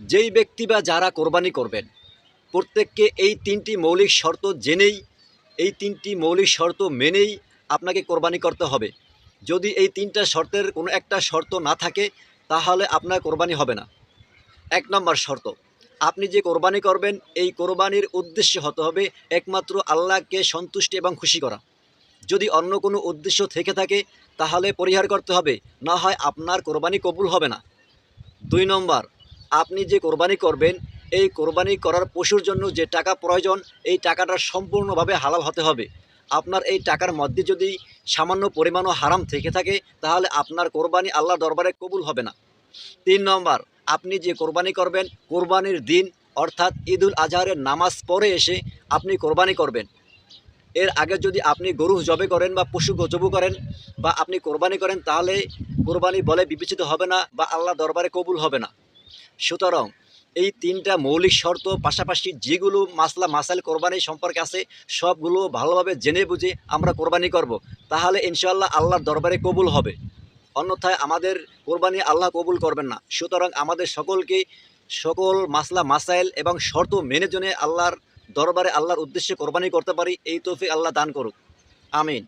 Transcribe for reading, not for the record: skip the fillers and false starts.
যেই ব্যক্তি বা যারা কোরবানি করবেন প্রত্যেককে এই তিনটি মৌলিক শর্ত জেনেই, এই তিনটি মৌলিক শর্ত মেনেই আপনাকে কোরবানি করতে হবে। যদি এই তিনটা শর্তের কোনো একটা শর্ত না থাকে তাহলে আপনার কোরবানি হবে না। ১ নম্বর শর্ত, আপনি যে কোরবানি করবেন এই কোরবানির উদ্দেশ্য হতে হবে একমাত্র আল্লাহকে সন্তুষ্টি এবং খুশি করা। যদি অন্য কোনো উদ্দেশ্য থেকে থাকে তাহলে পরিহার করতে হবে, না হয় আপনার কোরবানি কবুল হবে না। ২ নম্বর, আপনি যে কোরবানি করবেন এই কোরবানি করার পশুর জন্য যে টাকা প্রয়োজন এই টাকাটা সম্পূর্ণভাবে হালাল হতে হবে। আপনার এই টাকার মধ্যে যদি সামান্য পরিমাণও হারাম থেকে থাকে তাহলে আপনার কোরবানি আল্লাহর দরবারে কবুল হবে না। ৩ নম্বর, আপনি যে কোরবানি করবেন কোরবানির দিন অর্থাৎ ঈদুল আজহারের নামাজ পড়ে এসে আপনি কোরবানি করবেন। এর আগে যদি আপনি গরু জবে করেন বা পশু জবু করেন বা আপনি কোরবানি করেন তাহলে কোরবানি বলে বিবেচিত হবে না বা আল্লাহ দরবারে কবুল হবে না। সুতরাং এই তিনটা মৌলিক শর্ত পাশাপাশি যেগুলো মাসলা মাসাইল কোরবানি সম্পর্কে আছে সবগুলো ভালোভাবে জেনে বুঝে আমরা কোরবানি করব, তাহলে ইনশাআল্লাহ আল্লাহর দরবারে কবুল হবে। অন্যথায় আমাদের কোরবানি আল্লাহ কবুল করবেন না। সুতরাং আমাদের সকলকে সকল মাসলা মাসাইল এবং শর্ত মেনে জেনে আল্লাহর দরবারে আল্লাহর উদ্দেশ্যে কোরবানি করতে পারি এই তৌফিক আল্লাহ দান করুক। আমিন।